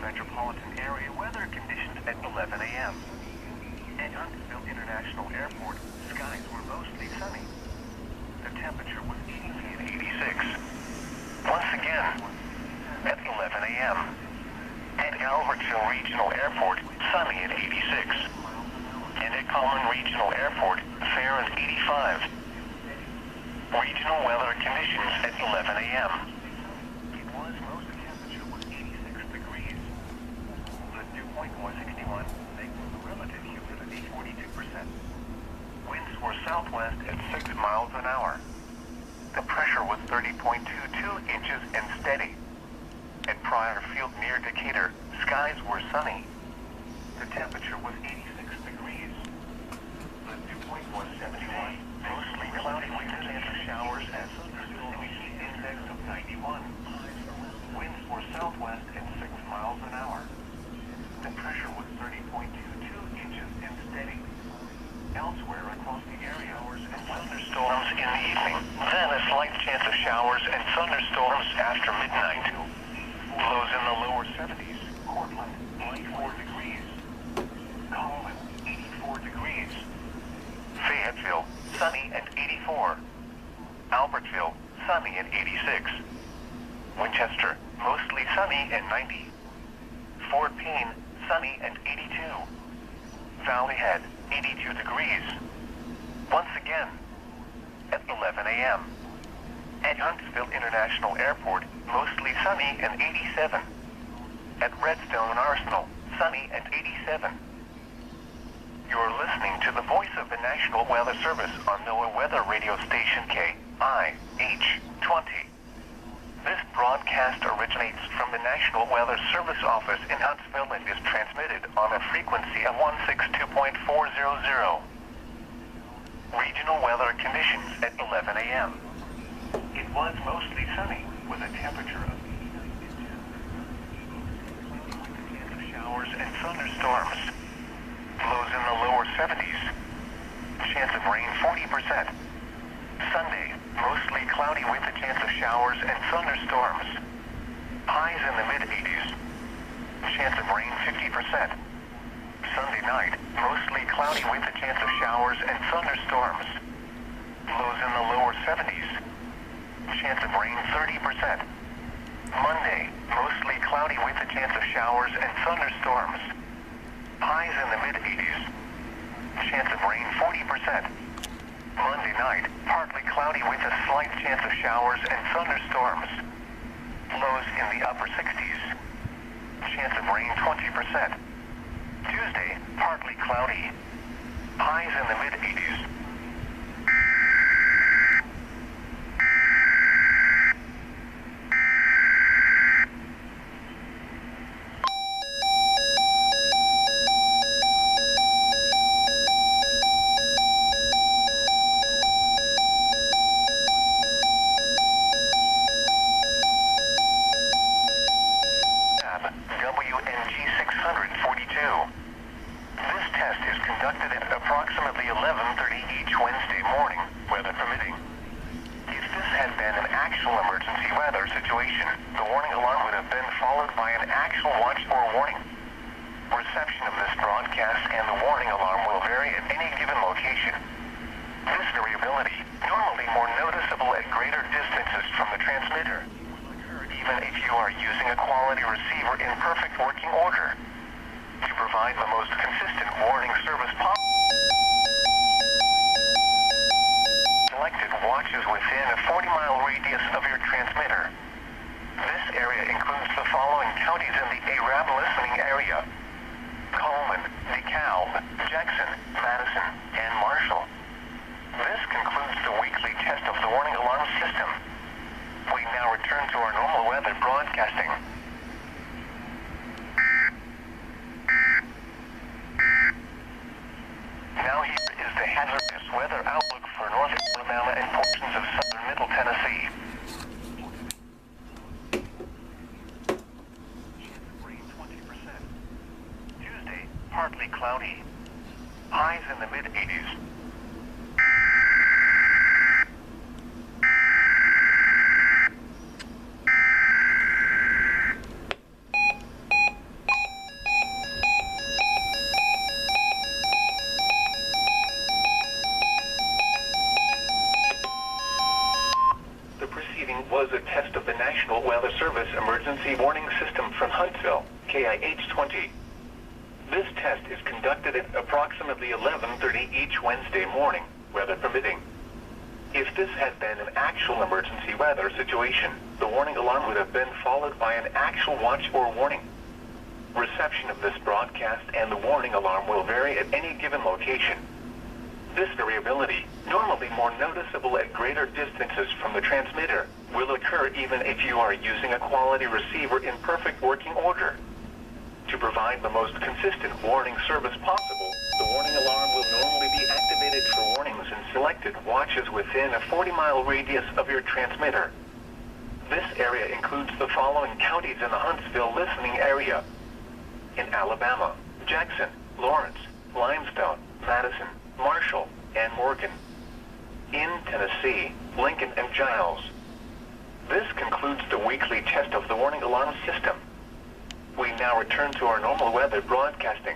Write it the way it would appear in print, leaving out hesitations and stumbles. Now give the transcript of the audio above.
metropolitan area weather conditions at 11 a.m. At Huntsville International Airport, skies were mostly sunny. The temperature was 86. Once again, at 11 a.m. At Albertville Regional Airport, sunny at 86. And at Coleman Regional Airport, fair at 85. Regional weather conditions at 11 a.m. It was most of the temperature was 86 degrees. The dew point was 61, making the relative humidity 42%. Winds were southwest at 6 miles an hour. The pressure was 30.22 inches and steady. At Pryor Field near Decatur, skies were sunny. The temperature was 86 degrees. The dew point was 71, mostly cloudy with a chance of showers and thunderstorms, heat index of 91. Winds were southwest at 6 miles an hour. The pressure was 30.22 inches and steady. Elsewhere across the area, showers and thunderstorms in the evening. Then a slight chance of showers and thunderstorms after midnight. Lows in the lower 70s. Portland, 84 degrees. Coleman, 84 degrees. Fayetteville, sunny at 84. Albertville, sunny at 86. Winchester, mostly sunny at 90. Fort Payne, sunny at 82. Valley Head, 82 degrees. Once again, at 11 a.m. At Huntsville International Airport, mostly sunny and 87. At Redstone Arsenal, sunny and 87. You're listening to the voice of the National Weather Service on NOAA Weather Radio Station KIH-20. This broadcast originates from the National Weather Service office in Huntsville and is transmitted on a frequency of 162.400. Regional weather conditions at 11 a.m. It was mostly sunny with a temperature of 89 showers and thunderstorms. Lows in the lower 70s. Chance of rain 40%. Sunday, mostly cloudy with a chance of showers and thunderstorms. Highs in the mid-80s. Chance of rain 50%. Sunday night, mostly cloudy with a chance of showers and thunderstorms. Lows in the lower 70s. Chance of rain 30%. Monday, mostly cloudy with a chance of showers and thunderstorms. Highs in the mid-80s. Chance of rain 40%. Monday night, partly cloudy with a slight chance of showers and thunderstorms. Lows in the upper 60s. Chance of rain 20%. Tuesday, partly cloudy. Highs in the mid-80s. Cloudy. Highs in the mid-80s. shows a test of the National Weather Service Emergency Warning System from Huntsville, KIH-20. This test is conducted at approximately 11:30 each Wednesday morning, weather permitting. If this had been an actual emergency weather situation, the warning alarm would have been followed by an actual watch or warning. Reception of this broadcast and the warning alarm will vary at any given location. This variability, normally more noticeable at greater distances from the transmitter, will occur even if you are using a quality receiver in perfect working order. To provide the most consistent warning service possible, the warning alarm will normally be activated for warnings in selected watches within a 40-mile radius of your transmitter. This area includes the following counties in the Huntsville listening area: in Alabama, Jackson, Lawrence, Limestone, Madison, Marshall, and Morgan. In Tennessee, Lincoln and Giles. This concludes the weekly test of the warning alarm system. We now return to our normal weather broadcasting.